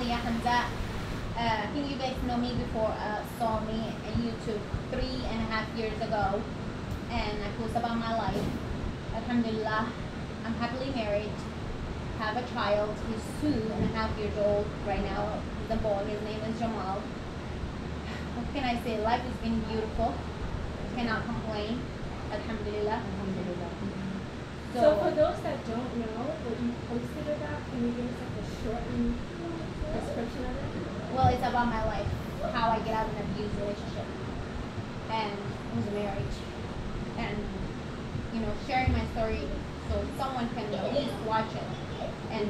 Leah Hamza. I think you guys know me before, saw me on YouTube 3.5 years ago, and I post about my life. Alhamdulillah, I'm happily married, have a child. He's 2.5 years old right now. He's a boy. His name is Jamal. What can I say? Life has been beautiful. Cannot complain. Alhamdulillah. Alhamdulillah. So for those that don't know what you posted about, can you give us like a shortened description of it? Well, it's about my life, how I get out of an abusive relationship, and it was a marriage, and sharing my story so someone can at least watch it and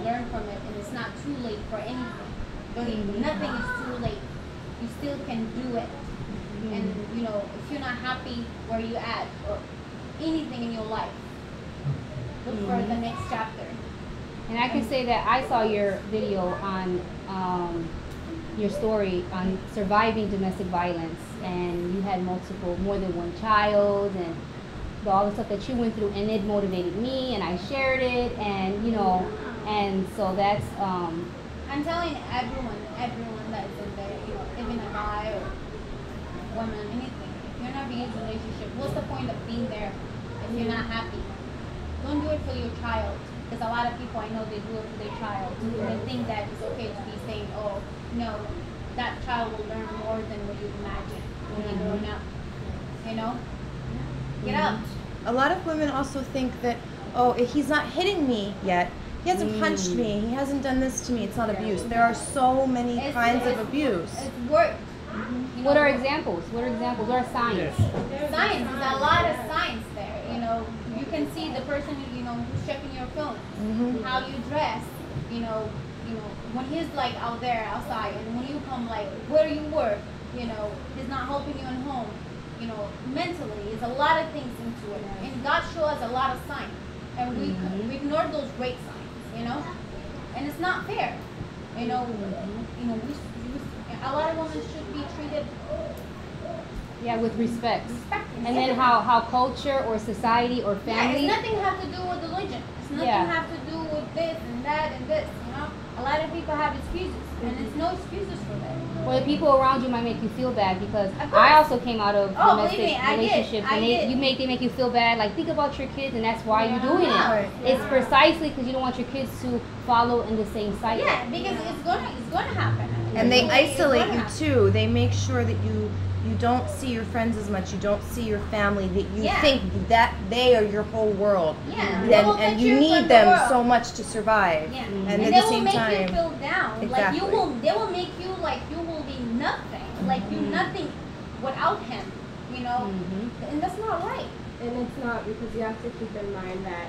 learn from it. And it's not too late for anything. Believe me, nothing is too late. You still can do it. And if you're not happy where you at or anything in your life, look for the next chapter. And I can say that I saw your video on your story on surviving domestic violence, and you had more than one child, and all the stuff that you went through, and it motivated me, and I shared it, and and so that's I'm telling everyone that's in there, even a guy or woman, anything. If you're not being in a relationship, what's the point of being there if you're not happy? Don't do it for your child. Because a lot of people I know, they do it for their child. They think that it's okay to be saying, oh, no, that child will learn more than what you imagine when they're growing up. Get out. A lot of women also think that, oh, he's not hitting me yet. He hasn't punched me. He hasn't done this to me. It's not abuse. There are so many kinds of abuse. It's work. What are examples? What are signs? Science. There's a lot of science there. You can see the person, who's checking your phone, how you dress, when he's like out there, outside, and when you come, like, where you work, he's not helping you at home, mentally, there's a lot of things into it. And God shows us a lot of signs, and we ignore those great signs, and it's not fair. A lot of women should be treated with respect. And Yeah. then how culture or society or family. It's nothing have to do with religion. It's nothing have to do with this and that and this. A lot of people have excuses, and there's no excuses for that. Or the people around you might make you feel bad, because I also came out of domestic relationships, and they make you feel bad. Like, think about your kids, and that's why you're doing it. It's precisely because you don't want your kids to follow in the same cycle. Yeah, because it's gonna happen. And they isolate you too. They make sure that you don't see your friends as much. You don't see your family. That you think that they are your whole world. Yeah. And you need them so much to survive. Yeah. And at they the same will make time, you feel down. Exactly. Like they will make you like you will be nothing. Like you nothing without him. And that's not right. And it's not, because you have to keep in mind that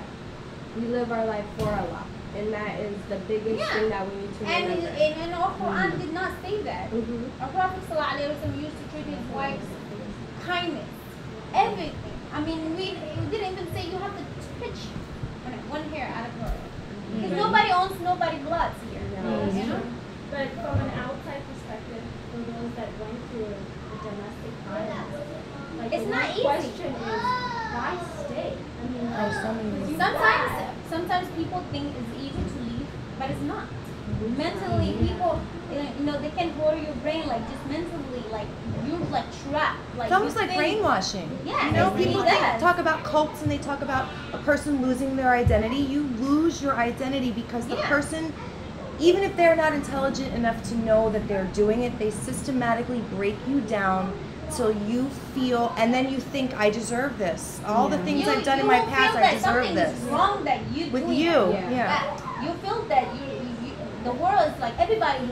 we live our life for Allah. And that is the biggest thing that we need to remember. And our Quran did not say that. Our Prophet ﷺ used to treat his wives kindness, everything. I mean, we didn't even say you have to touch one hair out of her. Because nobody owns nobody's blood here. But from an outside perspective, for those that went through the domestic violence, like, it's not easy. Question is, why stay? Sometimes people think it's easy to leave, but it's not. Mentally, people, they can hold your brain, like, just mentally, like, you're, like, trapped. Like, it's almost like brainwashing. Yeah, people talk about cults, and they talk about a person losing their identity. You lose your identity because the person, even if they're not intelligent enough to know that they're doing it, they systematically break you down till you feel, and then you think, I deserve this. All the things I've done in my past, I deserve this. Something is wrong that you with doing you. Yeah. You feel that the world is like everybody's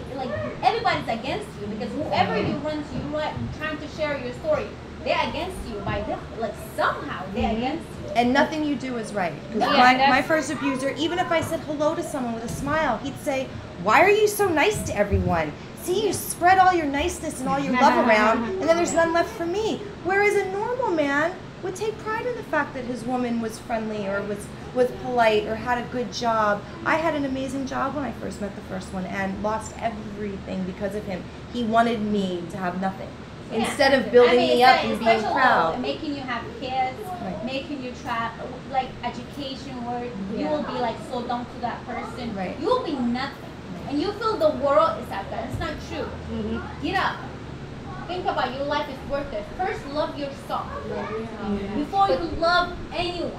against you, because whoever you run to, you're trying to share your story, they're against you by like somehow they're against you. And nothing you do is right. Because my first abuser, even if I said hello to someone with a smile, he'd say, why are you so nice to everyone? See, you spread all your niceness and all your love around, and then there's none left for me. Whereas a normal man would take pride in the fact that his woman was friendly or was polite or had a good job. I had an amazing job when I first met the first one and lost everything because of him. He wanted me to have nothing. Instead of building me up and being proud. Making you have kids, making you like education, where you will be like so dumb to that person. You will be nothing. and you feel the world is out there. It's not true. Get up. Think about your life is worth it. First, love yourself before you love anyone.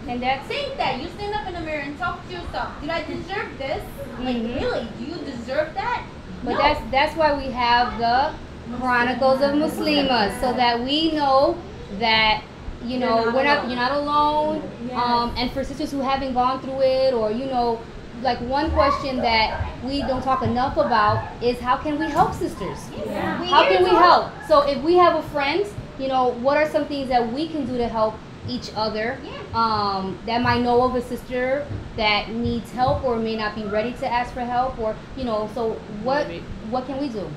And that's Think that. You stand up in the mirror and talk to yourself. Did I deserve this? Like, really? Do you deserve that? But No. that's why we have the Chronicles of Muslimas, so that we know that you know you're not alone. And for sisters who haven't gone through it, or you know, like one question that we don't talk enough about is how can we help sisters? How can we help? So if we have a friend, you know, what are some things that we can do to help each other? That might know of a sister that needs help or may not be ready to ask for help, or you know, so what can we do?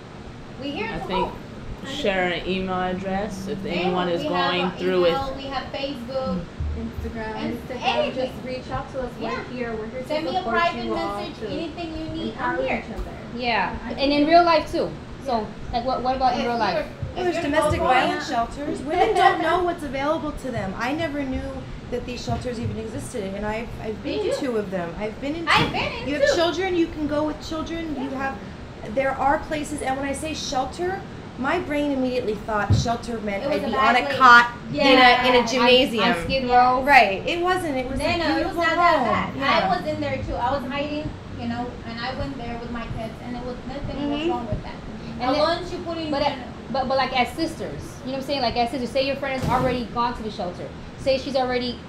We here I to think help. share an email address if anyone is We going have through email, it. We have Facebook. Instagram, anything. just reach out to us. Yeah. We're here Send to me a support private you all, message. to Anything you need, empower I'm here. each other. Yeah, and in real life too. So like what about in real life? Well, there's domestic violence shelters. Women don't know what's available to them. I never knew that these shelters even existed, and I've been They in do. 2 of them. I've been in. You have two. children. You can go with children. You have. There are places, and when I say shelter, my brain immediately thought shelter meant It was I'd a be bad on a place. cot Yeah. in a gymnasium. On Skid Row. Right. It wasn't. It was No, a it was beautiful not home. that bad. Yeah. I was in there too. I was hiding, you know, and I went there with my kids, and it was nothing was wrong with that. And Once you put in, But like as sisters, you know what I'm saying? Like as sisters, say your friend has already gone to the shelter. Say she's already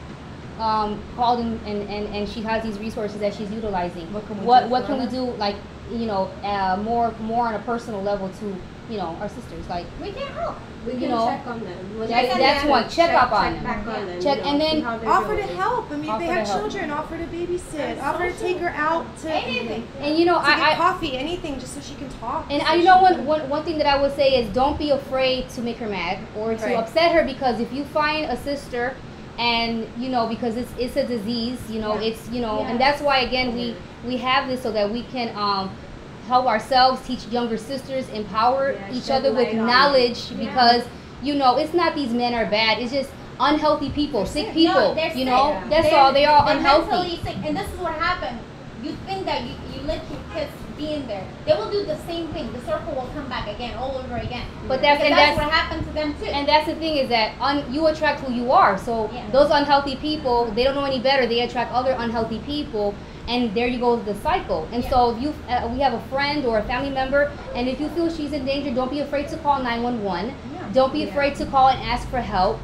called and she has these resources that she's utilizing. What can we do What for can we her? do, like, you know, more on a personal level to, you know, our sisters, like, we can help. We can You know, check on them. When that- they that's come one. in, Check up on check them. back on them. Check, you know, and then see how they're Offer to doing. help. I mean, if Offer they to have help. children, offer to babysit. Offer to take her out to Anything. and you know to get I coffee, anything, just so she can talk. and so I, you she know, can- one thing that I would say is don't be afraid to make her mad or to Right. upset her, because if you find a sister and you know, because it's a disease, you know, it's, you know, and that's why again we have this so that we can help ourselves, teach younger sisters, empower each shed other with light on knowledge, because you know, it's not these men are bad, it's just unhealthy people, sick people, No, they're you sick. know, that's all, they are They're unhealthy. mentally sick, and this is what happened. You think that you let your kids be in there, they will do the same thing. The circle will come back again, all over again. But Because that's that's what happened to them too. And that's the thing, is that you attract who you are. So Yeah. those unhealthy people, they don't know any better. They attract other unhealthy people, and there you go with the cycle. And so if you, we have a friend or a family member, and if you feel she's in danger, don't be afraid to call 911. Don't be afraid to call and ask for help,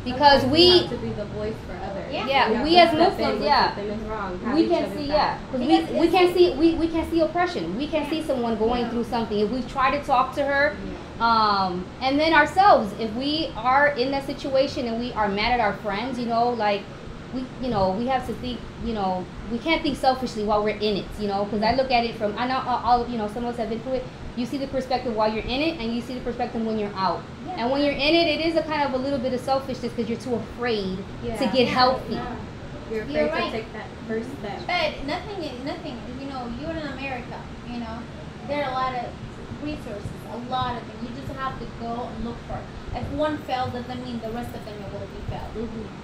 because Sometimes we have to be the voice for others. Yeah. we have as to step in Muslims, when yeah. something is wrong. Have we each can other's see, back. because Because we can see we can see oppression. We can see someone going through something. If we try to talk to her, and then ourselves, if we are in that situation and we are mad at our friends, you know, like we have to think, you know, we can't think selfishly while we're in it, you know, because I look at it from, I know all, you know, some of us have been through it. You see the perspective while you're in it, and you see the perspective when you're out. And when you're in it, it is a kind of a little bit of selfishness because you're too afraid to get healthy. Yeah. You're afraid You're to right. take that first step. But nothing, you know, you're in America, you know, there are a lot of resources, a lot of them. You just have to go and look for it. If one fails, doesn't mean the rest of them will be failed.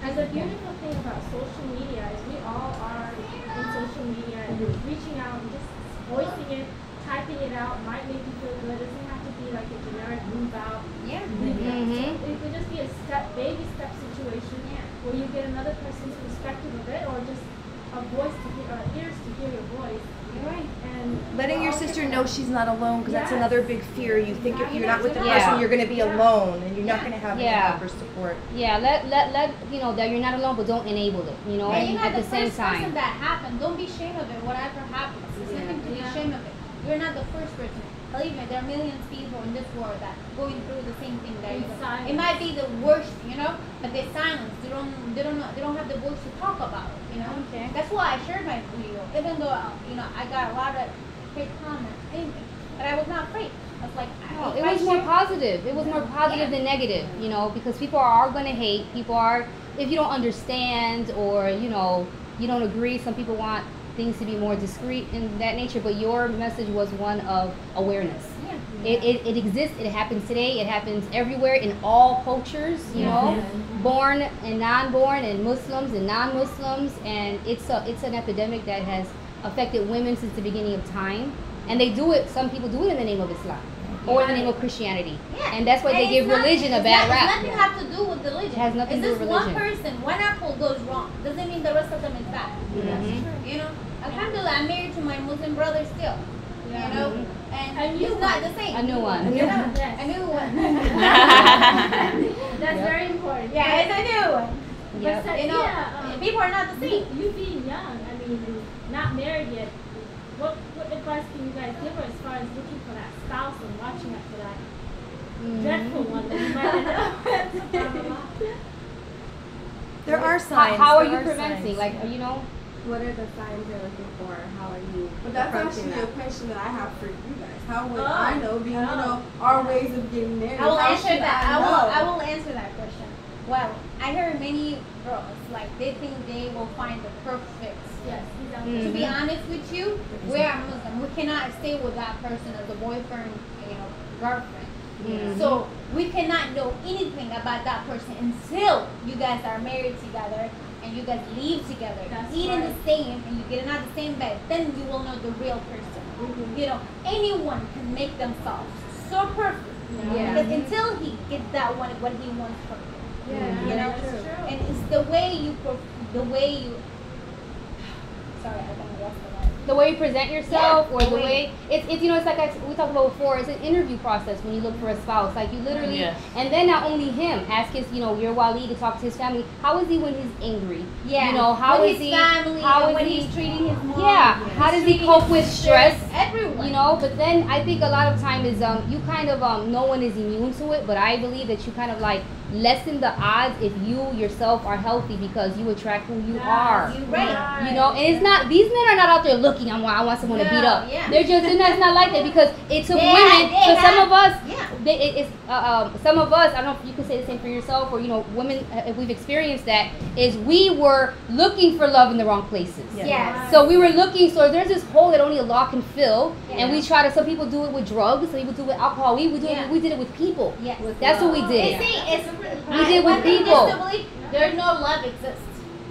And the beautiful thing about social media is we all are in social media and reaching out and just voicing it, typing it out might make you feel good. It doesn't have to be like a generic move out. Yeah. It could just be a baby step situation where you get another person's perspective of it, or just a voice to hear, ears to hear your voice. You're right. And Letting your sister know she's not alone, because that's Yes. another big fear. You think if you're not with the Yeah. person, you're going to be alone, and you're not going to have any Yeah. help or support. Yeah, let you know that you're not alone, but don't enable it, you know, And you're at not the same first person time. that happened. Don't be ashamed of it, whatever happens. There's nothing to be ashamed of it. You're not the first person. Believe me, there are millions of people in this world that going through the same thing that you go. silence. It might be the worst, you know, but they're silent. They don't have the voice to talk about it, you know. Okay. That's why I shared my video, even though you know I got a lot of hate comments, anything, but I was not afraid. I was like, It was more positive. It was more positive than negative, you know, because people are going to hate. People are, if you don't understand or, you know, you don't agree, some people want things to be more discreet in that nature, but your message was one of awareness. It exists, it happens today, it happens everywhere in all cultures, you know, born and non-born, and Muslims and non-Muslims, and it's an epidemic that has affected women since the beginning of time, and they do it. Some people do it in the name of Islam or in the name of Christianity, and that's why they give religion a bad rap. It has nothing have to do with religion. It has nothing to do with religion. It's just one person, one apple goes wrong. Doesn't mean the rest of them is bad. You know, alhamdulillah, I'm married to my Muslim brother still. You know, and he's not the same. A new one. A new one. That's very important. Yeah, it's a new one. Yep. You know, people are not the same. You being young, I mean, not married yet, what advice can you guys give her as far as looking for that spouse and watching out for that dreadful one that you might end up with? There are signs. How are there you are preventing? signs. Like, you know, What are the signs you're looking for? How are you But that's approaching actually a that? question that I have for you guys. How would I know, being, you know, our ways of getting married? I will How answer should that. I know? I will answer that question. Well, I hear many girls like they think they will find the perfect. Yes, he's out To be honest with you, we are Muslim. We cannot stay with that person as a boyfriend, you know, girlfriend. So we cannot know anything about that person until you guys are married together and you guys live together, eating the same, and you get out the same bed. Then you will know the real person. You know, anyone can make themselves so perfect. Because until he gets that one, what he wants from you. You know, and it's the way you. Sorry, I don't know what's the word. the way you present yourself, or the way it's you know, it's like we talked about before. It's an interview process when you look for a spouse. Like you literally, and then not only him, ask his, you know, your wali to talk to his family. How is he when he's angry? Yeah. You know, how with is his he? family, How is when he he's treating his mom? How does he cope with stress? Everyone. You know, but then I think a lot of time is you kind of no one is immune to it, but I believe that you kind of like lessen the odds if you yourself are healthy because you attract who you are. You're right. You know, and it's not, these men are not out there looking, I want someone to beat up. They're just, it's not like that because it took women, because some of us, some of us, I don't know if you can say the same for yourself or, you know, women, if we've experienced that, is we were looking for love in the wrong places. Yes. So we were looking, so there's this hole that only Allah can fill, and we try to, some people do it with drugs, some people do it with alcohol, we did it with people. Yes. That's what we did. We did with people. There's no love exists.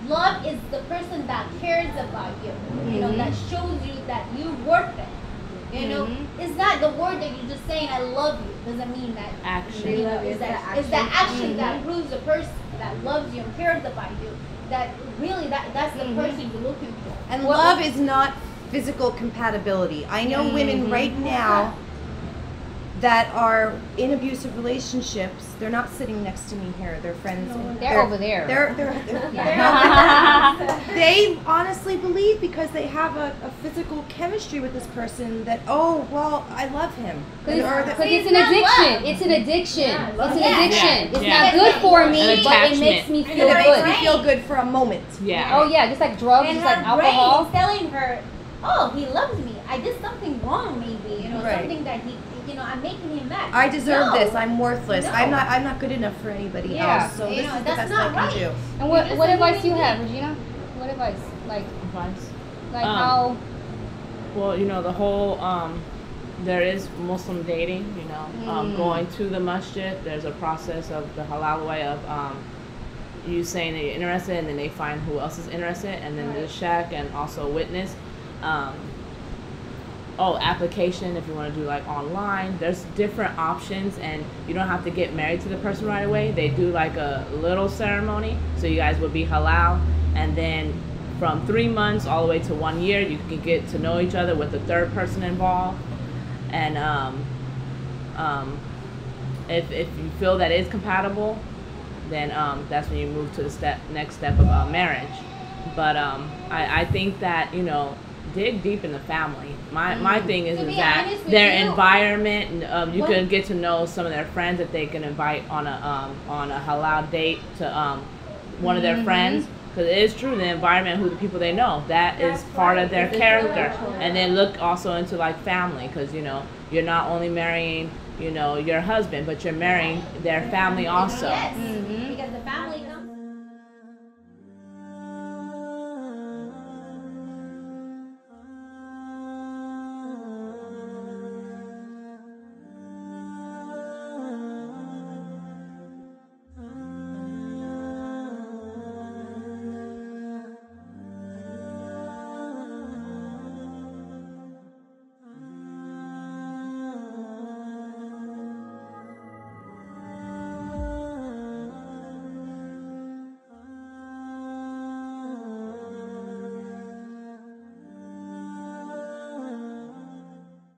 Love is the person that cares about you. You know, that shows you that you're worth it. You know, it's not the word that you're just saying I love you. Doesn't mean that action. You know, it's that action that proves the person that loves you and cares about you. That really that's the person you're looking for. And love is not physical compatibility. I know women right now that are in abusive relationships. They're not sitting next to me here. They're friends. They're over there. They honestly believe because they have a physical chemistry with this person that, oh, well, I love him. Because it's an addiction. It's an addiction. It's an addiction. It's not good for me, but it makes me feel it good. makes me feel good for a moment. Oh yeah, just like drugs, and just like her alcohol. brain is telling her, oh, he loves me. I did something wrong, maybe. You know, something that he. You know, I'm making him mad. I deserve this. I'm worthless. I'm not good enough for anybody else. So this is the best I can do. And what advice do you have, Regina? What advice? Like how? Well, you know, the whole there is Muslim dating. You know, going to the masjid. There's a process of the halal way of you saying that you're interested, and then they find who else is interested, and then the sheikh and also a witness. Application if you want to do like online. There's different options, and you don't have to get married to the person right away. They do like a little ceremony, so you guys would be halal, and then from 3 months all the way to 1 year, you can get to know each other with the third person involved. And if you feel that is compatible, then that's when you move to the next step of marriage. But I think that, you know, dig deep in the family. My thing is that their environment, you can get to know some of their friends that they can invite on a halal date to one of their friends, because it is true, the environment, who the people they know, that is part of their character. And then look also into like family, because, you know, you're not only marrying, you know, your husband, but you're marrying their family also. Yes, because the family comes